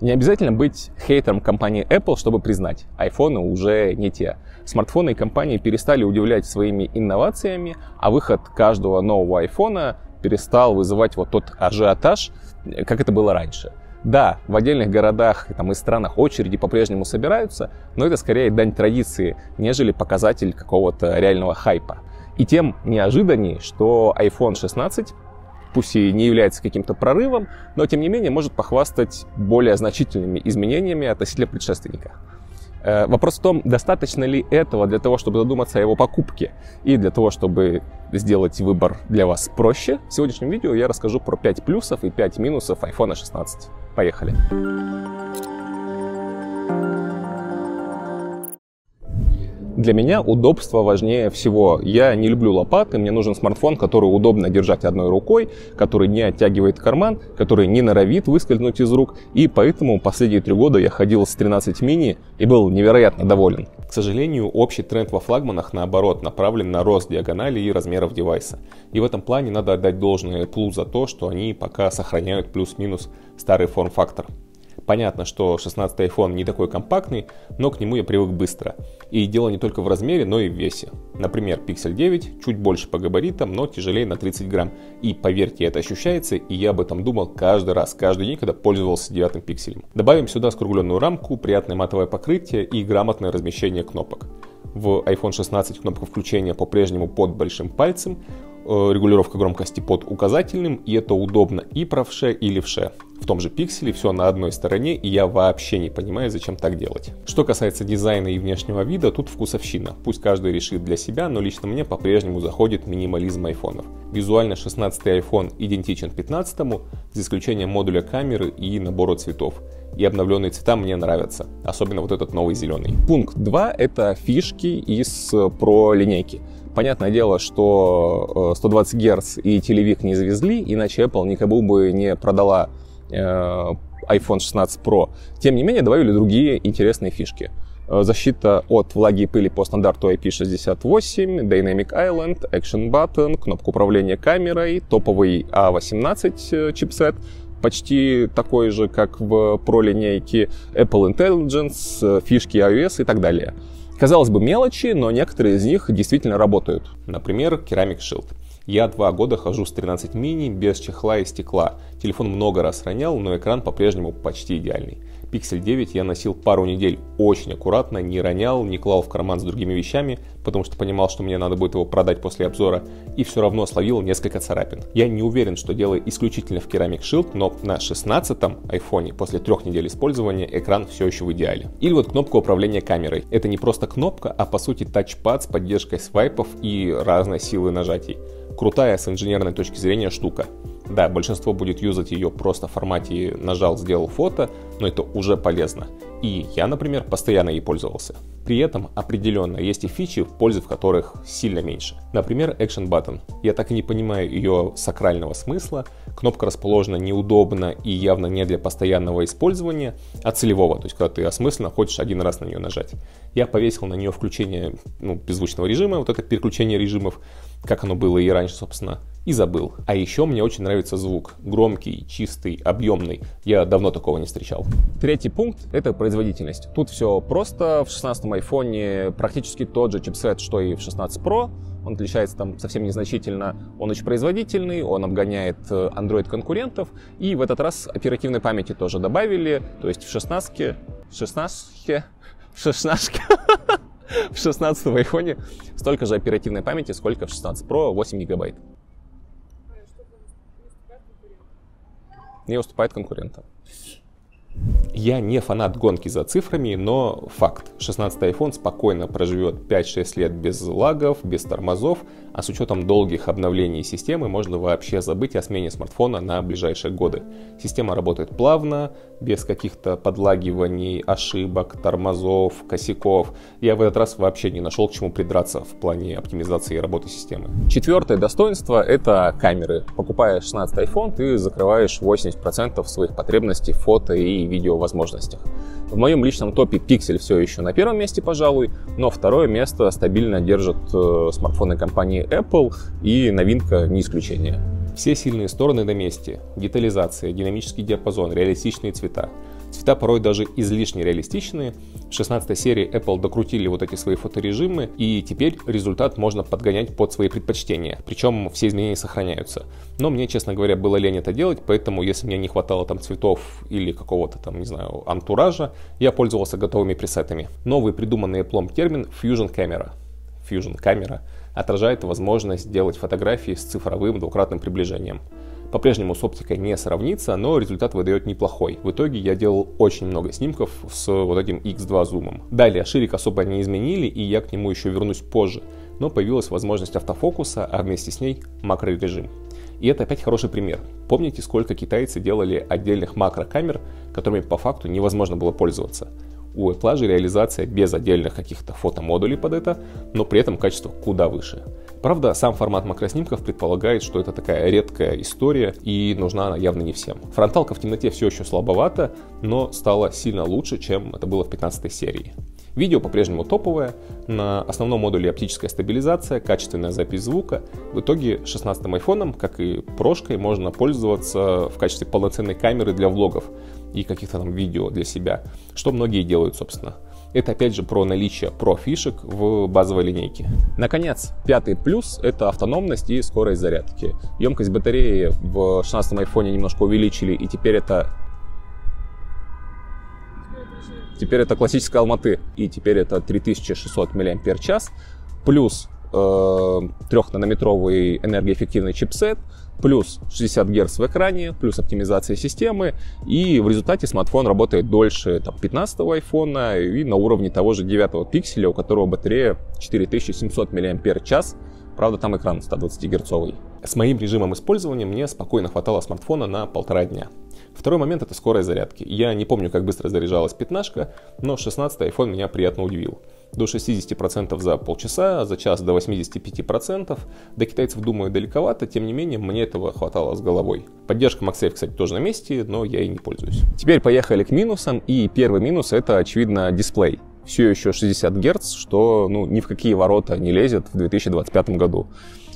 Не обязательно быть хейтером компании Apple, чтобы признать, айфоны уже не те. Смартфоны и компании перестали удивлять своими инновациями, а выход каждого нового айфона перестал вызывать вот тот ажиотаж, как это было раньше. Да, в отдельных городах и странах очереди по-прежнему собираются, но это скорее дань традиции, нежели показатель какого-то реального хайпа. И тем неожиданнее, что iPhone 16, пусть и не является каким-то прорывом, но тем не менее может похвастать более значительными изменениями относительно предшественника. Вопрос в том, достаточно ли этого для того, чтобы задуматься о его покупке и для того, чтобы сделать выбор для вас проще. В сегодняшнем видео я расскажу про 5 плюсов и 5 минусов iPhone 16. Поехали! Для меня удобство важнее всего. Я не люблю лопаты, мне нужен смартфон, который удобно держать одной рукой, который не оттягивает карман, который не норовит выскользнуть из рук. И поэтому последние 3 года я ходил с 13 мини и был невероятно доволен. К сожалению, общий тренд во флагманах, наоборот, направлен на рост диагонали и размеров девайса. И в этом плане надо отдать должное Apple за то, что они пока сохраняют плюс-минус старый форм-фактор. Понятно, что 16 iPhone не такой компактный, но к нему я привык быстро. И дело не только в размере, но и в весе. Например, Pixel 9 чуть больше по габаритам, но тяжелее на 30 грамм. И поверьте, это ощущается, и я об этом думал каждый раз, каждый день, когда пользовался 9 пикселем. Добавим сюда скругленную рамку, приятное матовое покрытие и грамотное размещение кнопок. В iPhone 16 кнопка включения по-прежнему под большим пальцем, регулировка громкости под указательным, и это удобно и правше, и левше. В том же пикселе все на одной стороне, и я вообще не понимаю, зачем так делать. Что касается дизайна и внешнего вида, тут вкусовщина. Пусть каждый решит для себя, но лично мне по-прежнему заходит минимализм айфонов. Визуально 16 iPhone идентичен 15, за исключением модуля камеры и набора цветов. И обновленные цвета мне нравятся, особенно вот этот новый зеленый. Пункт 2 — это фишки из Pro линейки. Понятное дело, что 120 Гц и телевик не завезли, иначе Apple никому бы не продала iPhone 16 Pro. Тем не менее, добавили другие интересные фишки. Защита от влаги и пыли по стандарту IP68, Dynamic Island, Action Button, кнопка управления камерой, топовый A18 чипсет, почти такой же, как в Pro линейке, Apple Intelligence, фишки iOS и так далее. Казалось бы, мелочи, но некоторые из них действительно работают. Например, Ceramic Shield. Я 2 года хожу с 13 мини без чехла и стекла. Телефон много раз ронял, но экран по-прежнему почти идеальный. Pixel 9 я носил пару недель очень аккуратно, не ронял, не клал в карман с другими вещами, потому что понимал, что мне надо будет его продать после обзора, и все равно словил несколько царапин. Я не уверен, что дело исключительно в Ceramic Shield, но на 16-м iPhone после 3 недель использования экран все еще в идеале. Или вот кнопка управления камерой. Это не просто кнопка, а по сути тачпад с поддержкой свайпов и разной силы нажатий. Крутая с инженерной точки зрения штука. Да, большинство будет юзать ее просто в формате нажал, сделал фото, но это уже полезно. И я, например, постоянно ей пользовался. При этом определенно есть и фичи, пользы в которых сильно меньше. Например, Action Button. Я так и не понимаю ее сакрального смысла. Кнопка расположена неудобно и явно не для постоянного использования, а целевого, то есть когда ты осмысленно хочешь один раз на нее нажать. Я повесил на нее включение беззвучного режима, вот это переключение режимов, как оно было и раньше, собственно, и забыл. А еще мне очень нравится звук. Громкий, чистый, объемный. Я давно такого не встречал. Третий пункт — это производительность. Тут все просто. В 16-м iPhone практически тот же чипсет, что и в 16 Pro. Он отличается там совсем незначительно. Он очень производительный, он обгоняет Android конкурентов. И в этот раз оперативной памяти тоже добавили. То есть в 16-м iPhone столько же оперативной памяти, сколько в 16 Pro, 8 гигабайт. Не уступает конкурентам. Я не фанат гонки за цифрами, но факт. 16 iPhone спокойно проживет 5-6 лет без лагов, без тормозов, а с учетом долгих обновлений системы можно вообще забыть о смене смартфона на ближайшие годы. Система работает плавно, без каких-то подлагиваний, ошибок, тормозов, косяков. Я в этот раз вообще не нашел к чему придраться в плане оптимизации работы системы. Четвертое достоинство — это камеры. Покупая 16 iPhone, ты закрываешь 80% своих потребностей в фото и видео возможностях. В моем личном топе Pixel все еще на первом месте, пожалуй, но второе место стабильно держат смартфоны компании Apple, и новинка не исключение. Все сильные стороны на месте. Детализация, динамический диапазон, реалистичные цвета. Цвета порой даже излишне реалистичные. В 16 серии Apple докрутили вот эти свои фоторежимы, и теперь результат можно подгонять под свои предпочтения. Причем все изменения сохраняются. Но мне, честно говоря, было лень это делать, поэтому если мне не хватало там цветов или какого-то там, не знаю, антуража, я пользовался готовыми пресетами. Новый придуманный Apple термин Fusion Camera. Fusion Camera отражает возможность делать фотографии с цифровым двукратным приближением. По-прежнему с оптикой не сравнится, но результат выдает неплохой. В итоге я делал очень много снимков с вот этим X2 зумом. Далее ширик особо не изменили, и я к нему еще вернусь позже. Но появилась возможность автофокуса, а вместе с ней макрорежим. И это опять хороший пример. Помните, сколько китайцы делали отдельных макрокамер, которыми по факту невозможно было пользоваться? У Apple же реализация без отдельных каких-то фотомодулей под это, но при этом качество куда выше. Правда, сам формат макроснимков предполагает, что это такая редкая история и нужна она явно не всем. Фронталка в темноте все еще слабовата, но стала сильно лучше, чем это было в 15 серии. Видео по-прежнему топовое, на основном модуле оптическая стабилизация, качественная запись звука. В итоге 16-м айфоном, как и прошкой, можно пользоваться в качестве полноценной камеры для влогов и каких-то там видео для себя, что многие делают, собственно. Это опять же про наличие фишек в базовой линейке. Наконец, пятый плюс — это автономность и скорость зарядки. Емкость батареи в 16-м айфоне немножко увеличили, и теперь это классическая Алматы, и теперь это 3600 мАч, плюс 3-нанометровый энергоэффективный чипсет, плюс 60 Гц в экране, плюс оптимизация системы, и в результате смартфон работает дольше 15-го айфона и на уровне того же 9-го пикселя, у которого батарея 4700 мАч, правда там экран 120-герцовый. С моим режимом использования мне спокойно хватало смартфона на 1,5 дня. Второй момент — это скорость зарядки. Я не помню, как быстро заряжалась 15-шка, но 16-й iPhone меня приятно удивил. До 60% за полчаса, за час до 85%. До китайцев, думаю, далековато, тем не менее, мне этого хватало с головой. Поддержка MagSafe, кстати, тоже на месте, но я и не пользуюсь. Теперь поехали к минусам, и первый минус — это, очевидно, дисплей. Все еще 60 Гц, что ни в какие ворота не лезет в 2025 году.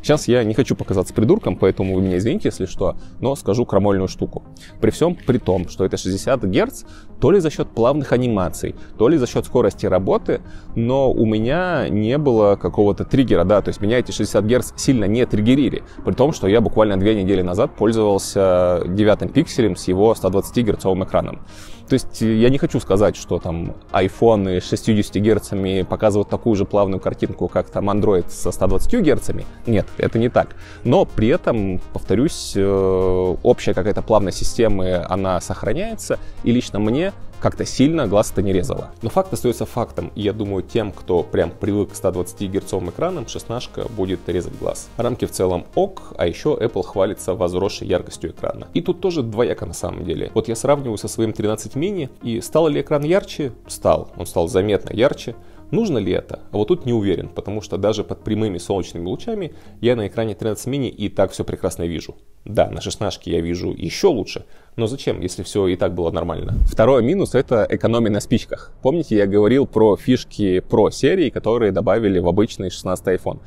Сейчас я не хочу показаться придурком, поэтому вы меня извините, если что, но скажу крамольную штуку. При всем при том, что это 60 Гц, то ли за счет плавных анимаций, то ли за счет скорости работы, но у меня не было какого-то триггера, да, то есть меня эти 60 Гц сильно не триггерили, при том, что я буквально 2 недели назад пользовался 9-м пикселем с его 120-герцовым экраном. То есть я не хочу сказать, что там iPhone с 60 Гц показывают такую же плавную картинку, как там Android со 120 Гц. Нет, это не так. Но при этом, повторюсь, общая какая-то плавность системы, она сохраняется, и лично мне как-то сильно глаз это не резало. Но факт остается фактом, и я думаю, тем, кто прям привык к 120-герцовым экранам, 16-ка будет резать глаз. Рамки в целом ок, а еще Apple хвалится возросшей яркостью экрана. И тут тоже двояко на самом деле. Вот я сравниваю со своим 13 мини, и стал ли экран ярче? Стал. Он стал заметно ярче. Нужно ли это? А вот тут не уверен, потому что даже под прямыми солнечными лучами я на экране 13 мини и так все прекрасно вижу. Да, на 16-ке я вижу еще лучше, но зачем, если все и так было нормально? Второй минус — это экономия на спичках. Помните, я говорил про фишки Pro серии, которые добавили в обычный 16-й iPhone?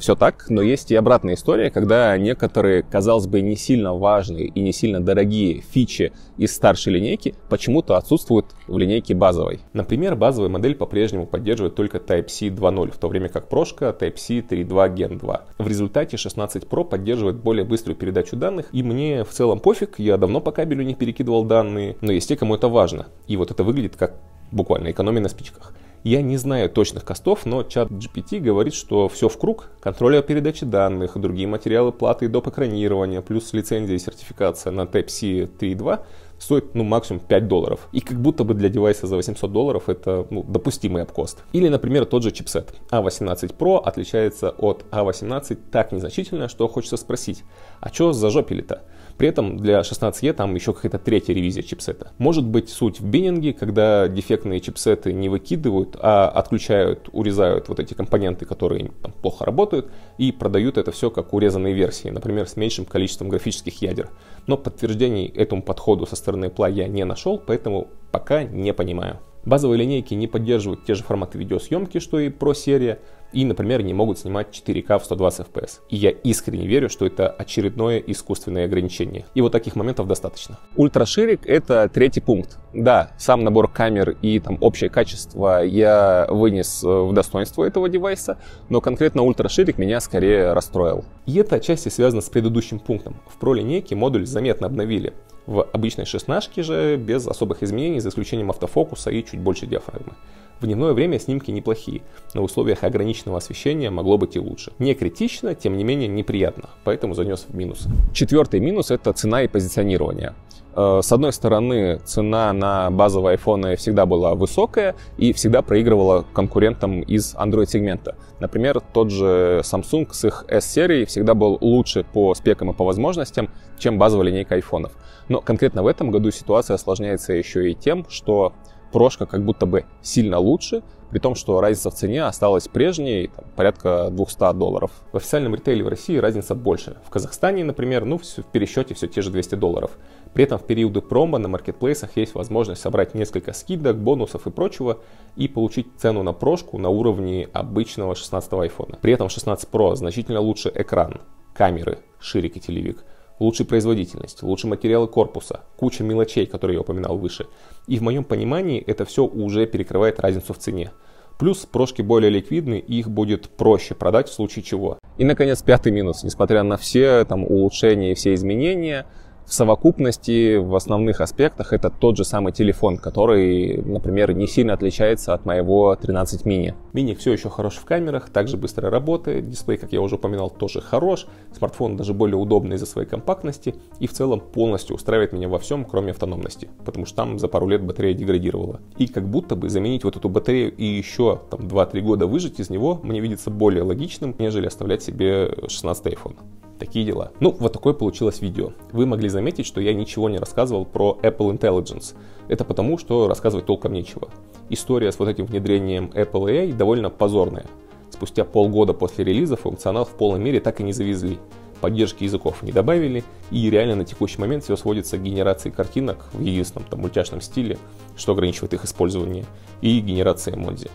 Все так, но есть и обратная история, когда некоторые, казалось бы, не сильно важные и не сильно дорогие фичи из старшей линейки почему-то отсутствуют в линейке базовой. Например, базовая модель по-прежнему поддерживает только Type-C 2.0, в то время как прошка Type-C 3.2 Gen 2. В результате 16 Pro поддерживает более быструю передачу данных, и мне в целом пофиг, я давно по кабелю не перекидывал данные, но есть те, кому это важно. И вот это выглядит как буквально экономия на спичках. Я не знаю точных костов, но чат GPT говорит, что все в круг, контроль о передаче данных, другие материалы платы и доп. Экранирования, плюс лицензия и сертификация на Type-C 3.2 стоит максимум $5. И как будто бы для девайса за $800 это допустимый обкост. Или, например, тот же чипсет. A18 Pro отличается от A18 так незначительно, что хочется спросить, а что зажопили-то? При этом для 16E там еще какая-то третья ревизия чипсета. Может быть, суть в биннинге, когда дефектные чипсеты не выкидывают, а отключают, урезают вот эти компоненты, которые там плохо работают, и продают это все как урезанные версии, например, с меньшим количеством графических ядер. Но подтверждений этому подходу со стороны Apple я не нашел, поэтому пока не понимаю. Базовые линейки не поддерживают те же форматы видеосъемки, что и Pro серия, и, например, не могут снимать 4К в 120 FPS. И я искренне верю, что это очередное искусственное ограничение. И вот таких моментов достаточно. Ультраширик — это третий пункт. Да, сам набор камер и там общее качество я вынес в достоинство этого девайса, но конкретно ультраширик меня скорее расстроил. И это отчасти связано с предыдущим пунктом. В Pro-линейке модуль заметно обновили. В обычной 16 же без особых изменений, за исключением автофокуса и чуть больше диафрагмы. В дневное время снимки неплохие, но в условиях ограниченного освещения могло быть и лучше. Не критично, тем не менее неприятно, поэтому занес в минус. Четвертый минус — это цена и позиционирование. С одной стороны, цена на базовые айфоны всегда была высокая и всегда проигрывала конкурентам из Android-сегмента. Например, тот же Samsung с их S-серией всегда был лучше по спекам и по возможностям, чем базовая линейка айфонов. Но конкретно в этом году ситуация осложняется еще и тем, что прошка как будто бы сильно лучше, при том, что разница в цене осталась прежней, там, порядка $200. В официальном ритейле в России разница больше. В Казахстане, например, в пересчете все те же $200. При этом в периоды промо на маркетплейсах есть возможность собрать несколько скидок, бонусов и прочего и получить цену на прошку на уровне обычного 16-го айфона. При этом 16 Pro значительно лучше экран, камеры, ширик и телевик, лучшая производительность, лучшие материалы корпуса, куча мелочей, которые я упоминал выше. И в моем понимании это все уже перекрывает разницу в цене. Плюс прошки более ликвидны, и их будет проще продать в случае чего. И, наконец, пятый минус. Несмотря на все там улучшения и все изменения, в совокупности, в основных аспектах, это тот же самый телефон, который, например, не сильно отличается от моего 13 мини. Мини все еще хорош в камерах, также быстро работает, дисплей, как я уже упоминал, тоже хорош, смартфон даже более удобный из-за своей компактности и в целом полностью устраивает меня во всем, кроме автономности, потому что там за пару лет батарея деградировала. И как будто бы заменить вот эту батарею и еще там 2-3 года выжить из него мне видится более логичным, нежели оставлять себе 16-й iPhone. Такие дела. Ну, вот такое получилось видео. Вы могли заметить, что я ничего не рассказывал про Apple Intelligence. Это потому, что рассказывать толком нечего. История с вот этим внедрением Apple AI довольно позорная. Спустя полгода после релиза функционал в полной мере так и не завезли. Поддержки языков не добавили, и реально на текущий момент все сводится к генерации картинок в единственном там мультяшном стиле, что ограничивает их использование, и генерации эмодзи.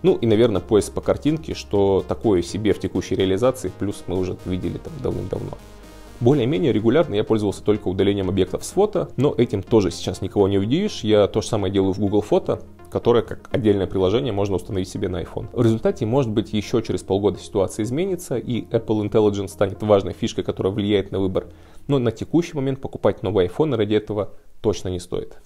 Ну и, наверное, поиск по картинке, что такое себе в текущей реализации, плюс мы уже видели там давным-давно. Более-менее регулярно я пользовался только удалением объектов с фото, но этим тоже сейчас никого не удивишь. Я то же самое делаю в Google Фото, которое как отдельное приложение можно установить себе на iPhone. В результате, может быть, еще через полгода ситуация изменится, и Apple Intelligence станет важной фишкой, которая влияет на выбор. Но на текущий момент покупать новый iPhone ради этого точно не стоит.